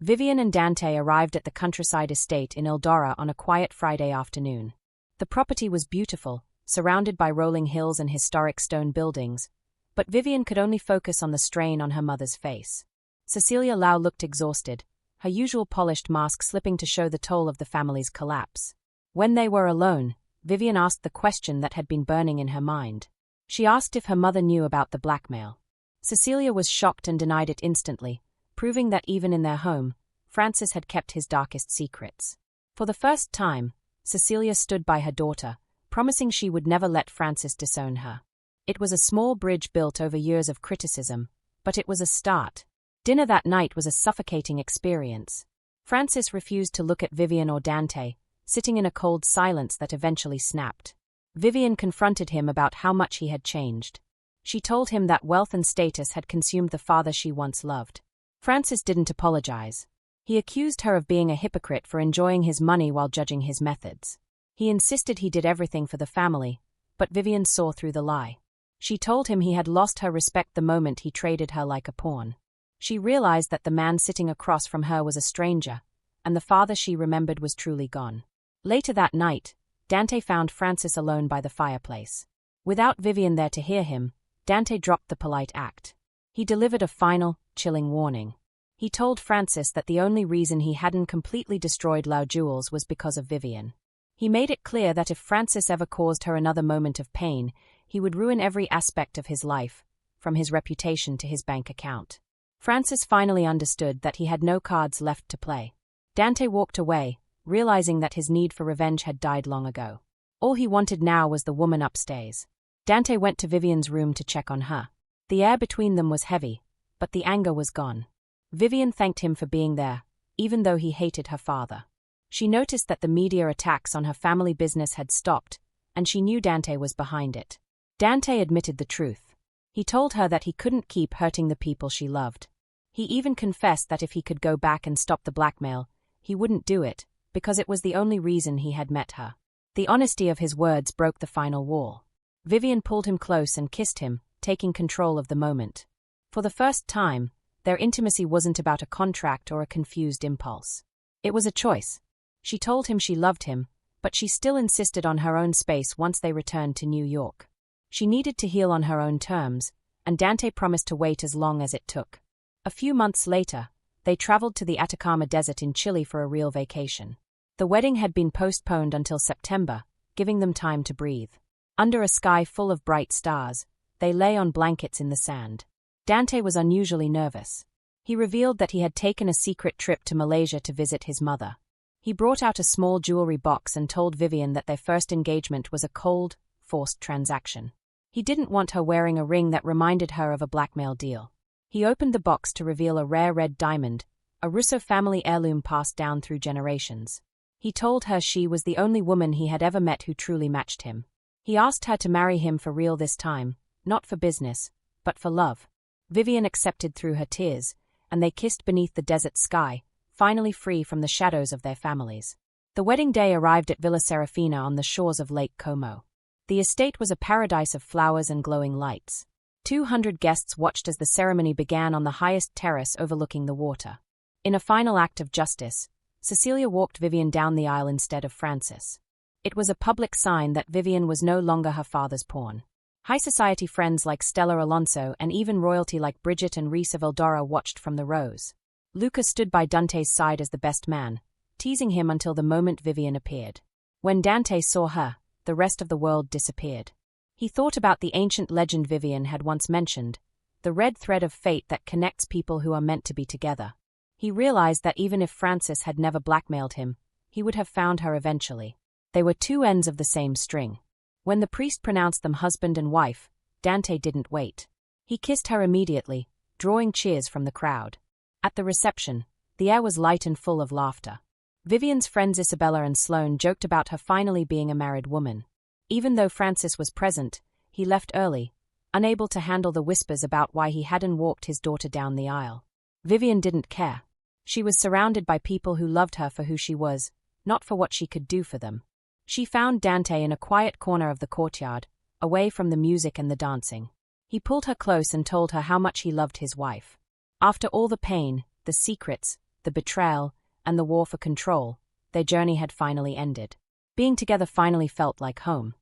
Vivian and Dante arrived at the countryside estate in Eldora on a quiet Friday afternoon. The property was beautiful, surrounded by rolling hills and historic stone buildings, but Vivian could only focus on the strain on her mother's face. Cecilia Lau looked exhausted, her usual polished mask slipping to show the toll of the family's collapse. When they were alone, Vivian asked the question that had been burning in her mind. She asked if her mother knew about the blackmail. Cecilia was shocked and denied it instantly, proving that even in their home, Francis had kept his darkest secrets. For the first time, Cecilia stood by her daughter, promising she would never let Francis disown her. It was a small bridge built over years of criticism, but it was a start. Dinner that night was a suffocating experience. Francis refused to look at Vivian or Dante, sitting in a cold silence that eventually snapped. Vivian confronted him about how much he had changed. She told him that wealth and status had consumed the father she once loved. Francis didn't apologize. He accused her of being a hypocrite for enjoying his money while judging his methods. He insisted he did everything for the family, but Vivian saw through the lie. She told him he had lost her respect the moment he traded her like a pawn. She realized that the man sitting across from her was a stranger, and the father she remembered was truly gone. Later that night, Dante found Francis alone by the fireplace. Without Vivian there to hear him, Dante dropped the polite act. He delivered a final, chilling warning. He told Francis that the only reason he hadn't completely destroyed Lau jewels was because of Vivian. He made it clear that if Francis ever caused her another moment of pain, he would ruin every aspect of his life, from his reputation to his bank account. Francis finally understood that he had no cards left to play. Dante walked away, realizing that his need for revenge had died long ago. All he wanted now was the woman upstairs. Dante went to Vivian's room to check on her. The air between them was heavy, but the anger was gone. Vivian thanked him for being there, even though he hated her father. She noticed that the media attacks on her family business had stopped, and she knew Dante was behind it. Dante admitted the truth. He told her that he couldn't keep hurting the people she loved. He even confessed that if he could go back and stop the blackmail, he wouldn't do it, because it was the only reason he had met her. The honesty of his words broke the final wall. Vivian pulled him close and kissed him, taking control of the moment. For the first time, their intimacy wasn't about a contract or a confused impulse. It was a choice. She told him she loved him, but she still insisted on her own space once they returned to New York. She needed to heal on her own terms, and Dante promised to wait as long as it took. A few months later, they traveled to the Atacama Desert in Chile for a real vacation. The wedding had been postponed until September, giving them time to breathe. Under a sky full of bright stars, they lay on blankets in the sand. Dante was unusually nervous. He revealed that he had taken a secret trip to Malaysia to visit his mother. He brought out a small jewelry box and told Vivian that their first engagement was a cold, forced transaction. He didn't want her wearing a ring that reminded her of a blackmail deal. He opened the box to reveal a rare red diamond, a Russo family heirloom passed down through generations. He told her she was the only woman he had ever met who truly matched him. He asked her to marry him for real this time, not for business, but for love. Vivian accepted through her tears, and they kissed beneath the desert sky, finally free from the shadows of their families. The wedding day arrived at Villa Serafina on the shores of Lake Como. The estate was a paradise of flowers and glowing lights. 200 guests watched as the ceremony began on the highest terrace overlooking the water. In a final act of justice, Cecilia walked Vivian down the aisle instead of Francis. It was a public sign that Vivian was no longer her father's pawn. High society friends like Stella Alonso and even royalty like Bridget and Reese of Eldora watched from the rows. Luca stood by Dante's side as the best man, teasing him until the moment Vivian appeared. When Dante saw her, the rest of the world disappeared. He thought about the ancient legend Vivian had once mentioned, the red thread of fate that connects people who are meant to be together. He realized that even if Francis had never blackmailed him, he would have found her eventually. They were two ends of the same string. When the priest pronounced them husband and wife, Dante didn't wait. He kissed her immediately, drawing cheers from the crowd. At the reception, the air was light and full of laughter. Vivian's friends Isabella and Sloane joked about her finally being a married woman. Even though Francis was present, he left early, unable to handle the whispers about why he hadn't walked his daughter down the aisle. Vivian didn't care. She was surrounded by people who loved her for who she was, not for what she could do for them. She found Dante in a quiet corner of the courtyard, away from the music and the dancing. He pulled her close and told her how much he loved his wife. After all the pain, the secrets, the betrayal, and the war for control, their journey had finally ended. Being together finally felt like home.